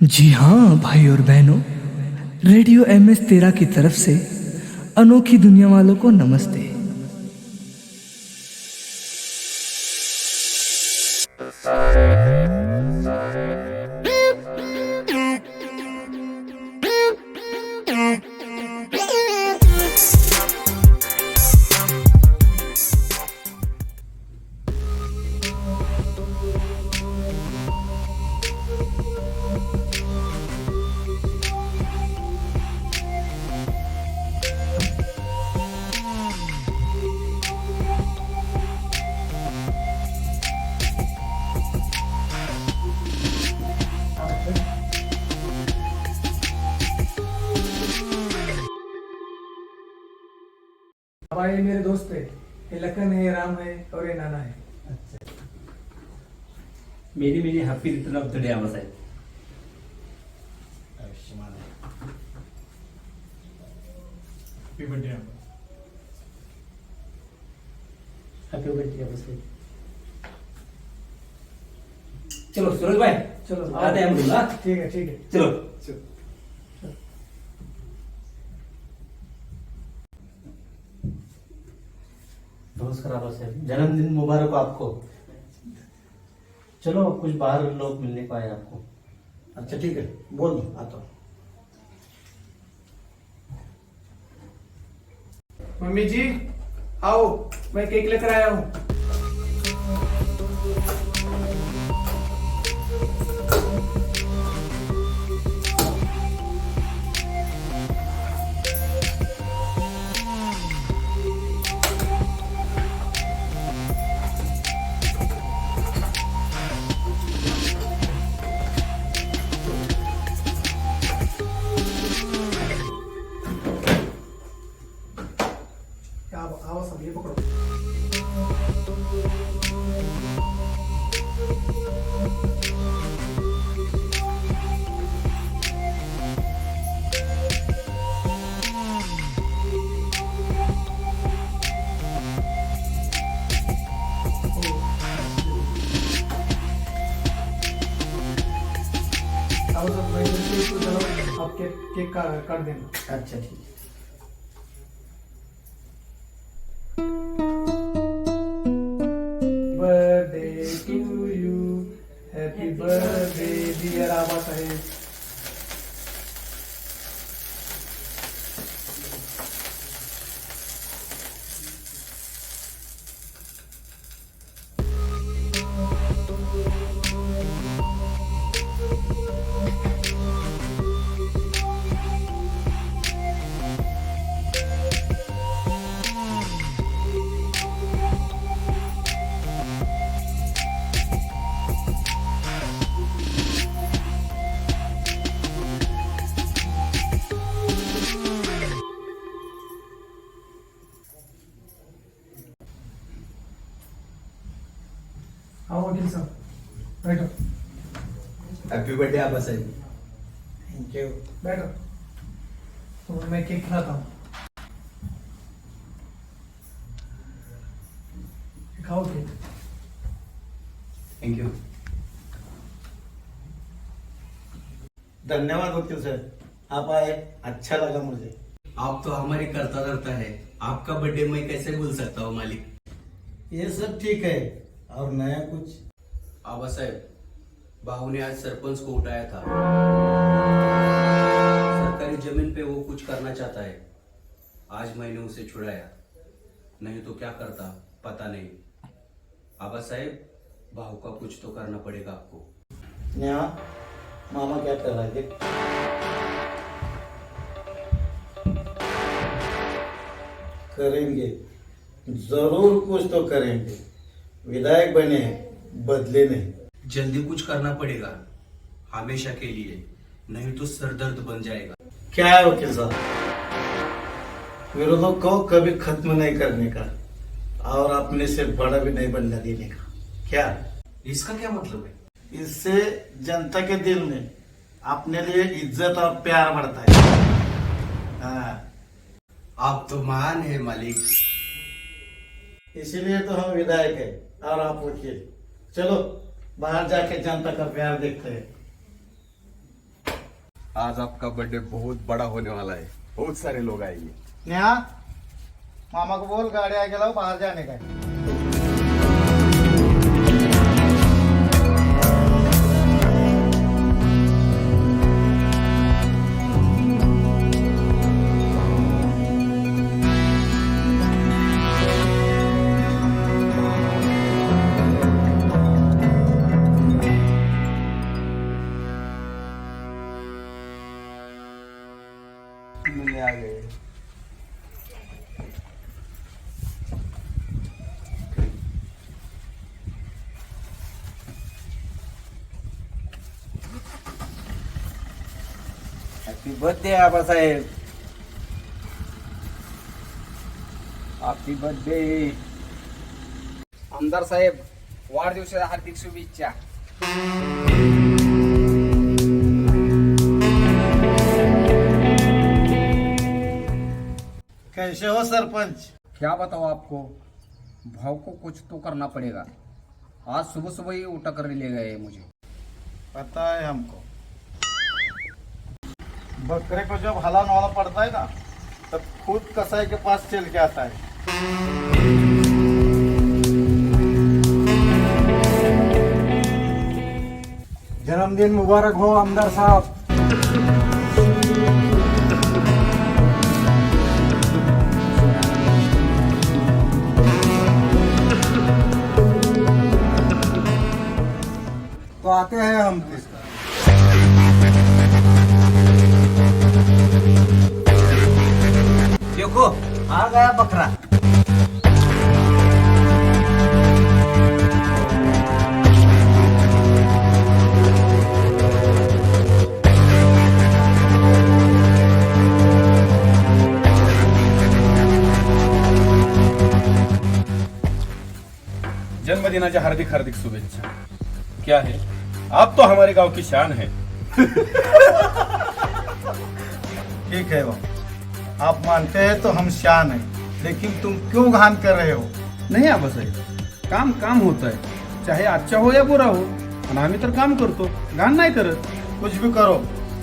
जी हाँ भाई और बहनों, रेडियो MS13 की तरफ से अनोखी दुनिया वालों को नमस्ते। हमारे ये मेरे दोस्त है, ये लखन है, ये राम है और ये नाना है। मेरी मेरी happy return of the day आवाज आहे. हैप्पी बर्थडे हैप्पी बर्थडे आवाज आहे. चलो सूरज भाई, चलो आते हैं हम लोग. हाँ? ठीक है ठीक है। चलो. नमस्कार आवाज है. जन्मदिन मुबारक हो आपको. चलो कुछ बाहर लोग मिलने को आए आपको. अच्छा ठीक है, बोल आता हूँ. मम्मी जी आओ, मैं केक लेकर आया हूँ। आओ सब, ये पकड़ो। आओ सब, मैं इसको चलो आप केक केक का काट देना। अच्छा ठीक है. Birthday to you, happy birthday dear Aba Saheb. आओ वकील साहब, बैठो happy birthday Aba Saheb. Thank you. बैठो। तो मैं केक खिलाता हूँ, खाओ केक। Thank you. धन्यवाद वकील साहब, आप आए, अच्छा लगा मुझे. आप तो हमारी करता धरता है. आपका बर्थडे मैं कैसे भूल सकता हूँ मालिक. ये सब ठीक है, और नया कुछ? आबा साहेब, बाहू ने आज सरपंच को उठाया था. सरकारी जमीन पे वो कुछ करना चाहता है. आज मैंने उसे छुड़ाया, नहीं तो क्या करता पता नहीं. आबा साहेब, बाहू का कुछ तो करना पड़ेगा आपको. नेहा, मामा क्या कर रहे थे? करेंगे, जरूर कुछ तो करेंगे. विधायक बने हैं, बदले नहीं. जल्दी कुछ करना पड़ेगा, हमेशा के लिए, नहीं तो सरदर्द बन जाएगा. क्या है वकील साहब, विरोधों को कभी खत्म नहीं करने का और अपने से बड़ा भी नहीं बनने देने का. क्या इसका क्या मतलब है. इससे जनता के दिल में अपने लिए इज्जत और प्यार बढ़ता है. हाँ, आप तो महान है मालिक. इसीलिए तो हम विधायक है और आप वकील. चलो बाहर जाके जनता का प्यार देखते हैं. आज आपका बर्थडे बहुत बड़ा होने वाला है, बहुत सारे लोग आएंगे। नेहा मामा को बोल गाड़ी आ गया बाहर जाने का है। मिलने आ गए। Happy birthday Abasaheb. Happy birthday. आमदार साहेब, वाढदिवसाच्या हार्दिक शुभेच्छा. कैसे हो सरपंच? क्या बताओ आपको, भाव को कुछ तो करना पड़ेगा. आज सुबह सुबह ही उठा कर ले गए मुझे. पता है हमको. बकरे को जब हलान वाला पड़ता है ना तब खुद कसाई के पास चल के आता है. जन्मदिन मुबारक हो आमदार साहब. तो आते हैं हम. देखो आ गया बकरा. जन्मदिनाच्या हार्दिक हार्दिक शुभेच्छा. क्या है, आप तो हमारे गांव की शान है. ठीक है वो, आप मानते हैं तो हम शान हैं, लेकिन तुम क्यों घान कर रहे हो? नाही आबासाहेब, काम काम होत आहे, चाहे अच्छा हो या बुरा हो, आणि आम्ही तर काम करतो, घाण नाही करत. कुछ भी करो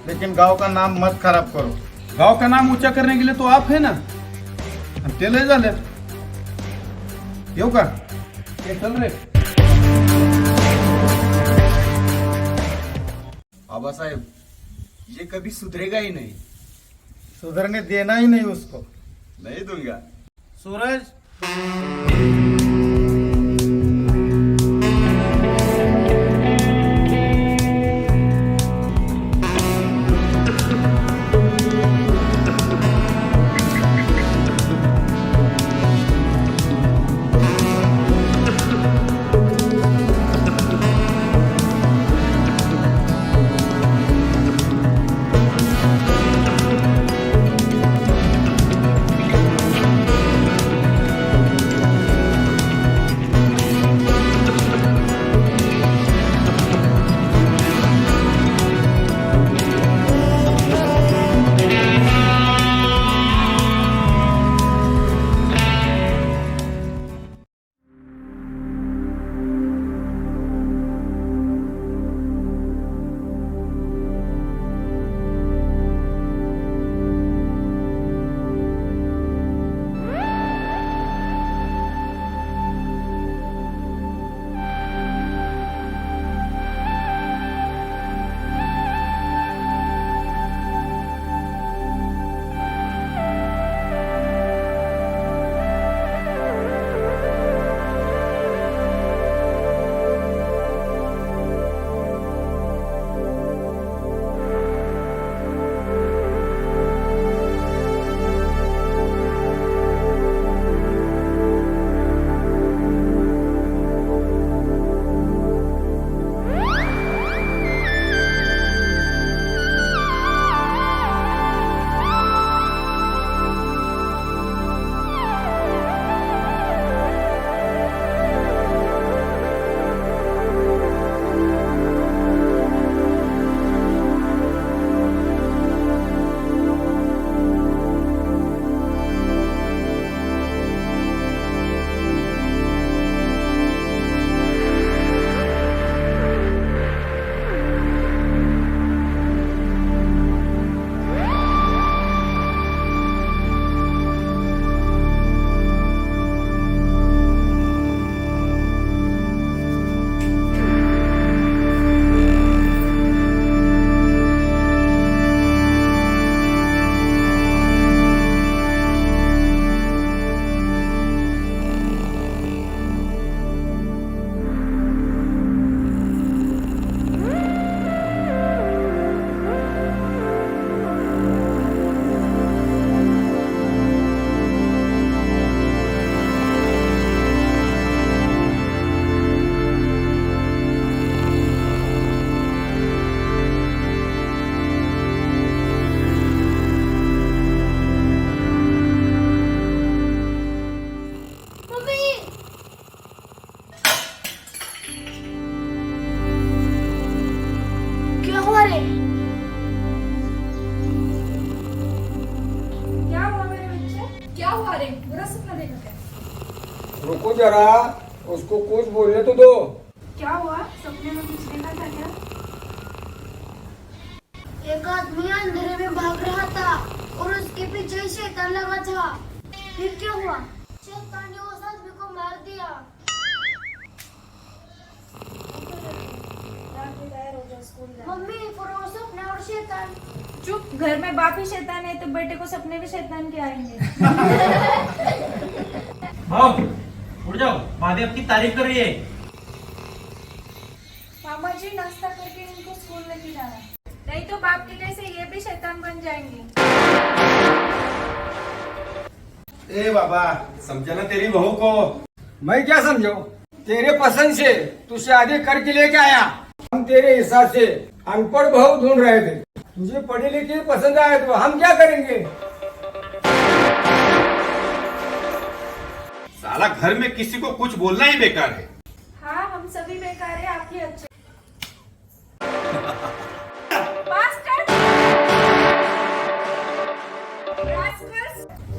लेकिन गांव का नाम मत खराब करो. गाव का नाम ऊंचा करने के लिए तो आप है ना. आणि ते लय झाले. येऊ का? ये चल रे. आबासाहेब, ये कभी सुधरेगा ही नहीं. सुधरने देना ही नहीं उसको. नहीं दूंगा. सूरज, रुको जरा, उसको कुछ बोलने तो दो। क्या हुआ? सपने में कुछ देखा था क्या? एक आदमी अंधेरे में भाग रहा था और उसके पीछे शैतान लगा था। फिर क्या हुआ? शैतान ने उस आदमी को मार दिया। मम्मी फिर वो सपना और शैतान। चुप, घर में बाप ही शैतान है तो बेटे को सपने भी शैतान के आएंगे। उठ जाओ, महादेव की तारीफ कर रही है। मामा जी नाश्ता करके इनको स्कूल लेके जाना, नहीं तो बाप के जैसे ये भी शैतान बन जाएंगे। ए बाबा, समझा ना तेरी बहू को। मैं क्या समझो, तेरे पसंद से तू शादी करके लेके आया। हम तेरे हिसाब से अनपढ़ बहू ढूंढ रहे थे, तुझे पढ़े लिखे पसंद आए तो हम क्या करेंगे? साला घर में किसी को कुछ बोलना ही बेकार है। हाँ, हम सभी बेकार है, आप ही अच्छे।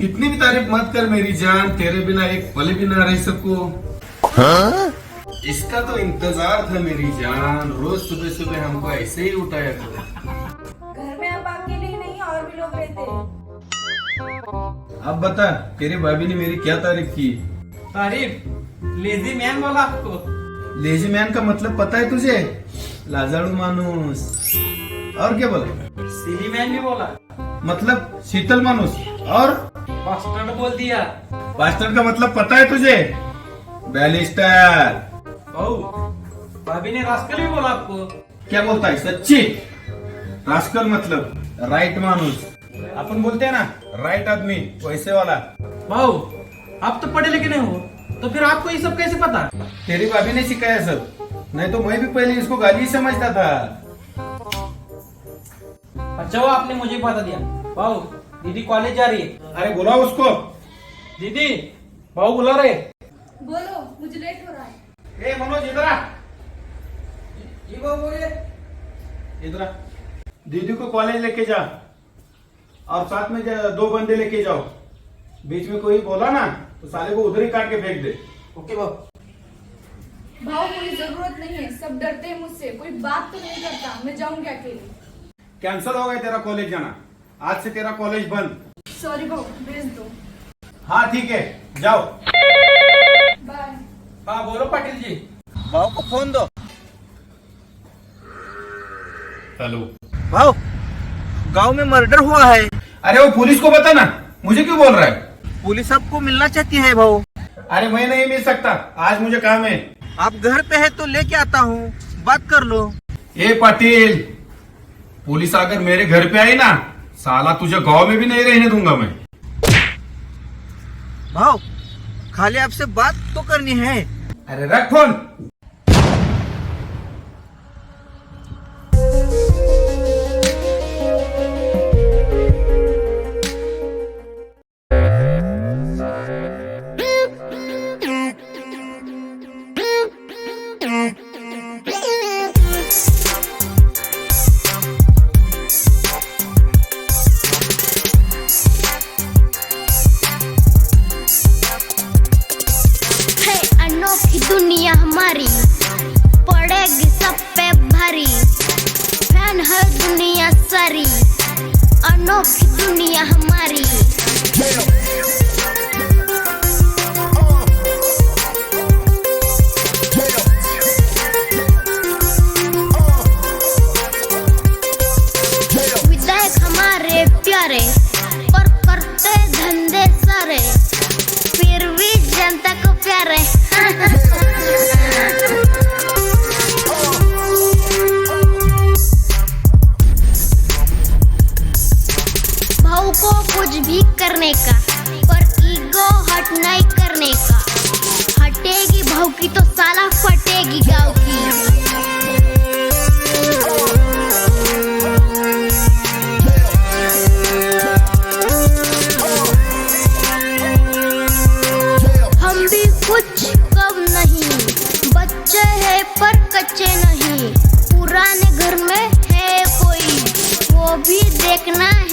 इतनी भी तारीफ मत कर मेरी जान, तेरे बिना एक पल भी ना रह सकूं। हाँ? इसका तो इंतजार था मेरी जान, रोज सुबह सुबह हमको ऐसे ही उठाया करो। घर में आप अकेले ही नहीं और भी लोग रहते हैं। अब बता, तेरी भाभी ने मेरी क्या तारीफ की? तारीफ? लेजी मैन बोला आपको। लेजी मैन का मतलब पता है तुझे? लाजाड़ू मानुस। और क्या बोला? सिली मैन भी बोला। मतलब शीतल मानुस। और बास्टर्ड बोल दिया। बास्टर्ड का मतलब पता है तुझे? बैलिस्टर। भाभी ने रास्कल भी बोला आपको। क्या बोलता है सच्ची? रास्कल मतलब राइट मानुस। अपन बोलते हैं ना राइट आदमी, वैसे वाला। भाऊ, आप तो पढ़े लिखे नहीं हो, तो फिर आपको ये सब कैसे पता? तेरी भाभी ने सिखाया सब, नहीं तो मैं भी पहले इसको गाली ही समझता था। अच्छा, वो आपने मुझे बता दिया। भाऊ, दीदी कॉलेज जा रही है। अरे बुलाओ उसको। दीदी, भाऊ बुला रहे। बोलो, मुझे लेट हो रहा है। ए मनोज, इधर आ। ये भाऊ बोले। इधर आ। दीदी को कॉलेज लेके जा और साथ में 2 बंदे लेके जाओ। बीच में कोई बोला ना तो साले को उधर ही काट के फेंक दे। ओके भाऊ। भाव कोई जरूरत नहीं है, सब डरते हैं मुझसे, कोई बात तो नहीं करता, मैं जाऊंगी अकेले। कैंसिल हो गया तेरा कॉलेज जाना, आज से तेरा कॉलेज बंद। सॉरी भाव, भेज दो। हाँ ठीक है, जाओ। बाय। हाँ बोलो पाटिल जी। भाव को फोन दो। हेलो भाव, गांव में मर्डर हुआ है। अरे वो पुलिस को बता ना, मुझे क्यों बोल रहा है? पुलिस आपको मिलना चाहती है भाव। अरे मैं नहीं मिल सकता, आज मुझे काम है। आप घर पे है तो लेके आता हूँ, बात कर लो। ए पाटिल, पुलिस अगर मेरे घर पे आई ना, साला तुझे गांव में भी नहीं रहने दूंगा मैं। भाव, खाली आपसे बात तो करनी है। अरे रख फोन। अनोखी दुनिया हमारी पड़ेगी सब पे भारी। फैन है दुनिया सारी, अनोखी दुनिया हमारी। विधायक हमारे प्यारे पर करते धंधे सारे, फिर भी जनता को प्यारे। भाव को कुछ भी करने का, पर ईगो हट नहीं करने का। हटेगी भाव की तो साला फटेगी गाँव की। हम भी कुछ कम नहीं, बच्चे हैं पर कच्चे नहीं। पुराने घर में है कोई, वो भी देखना है।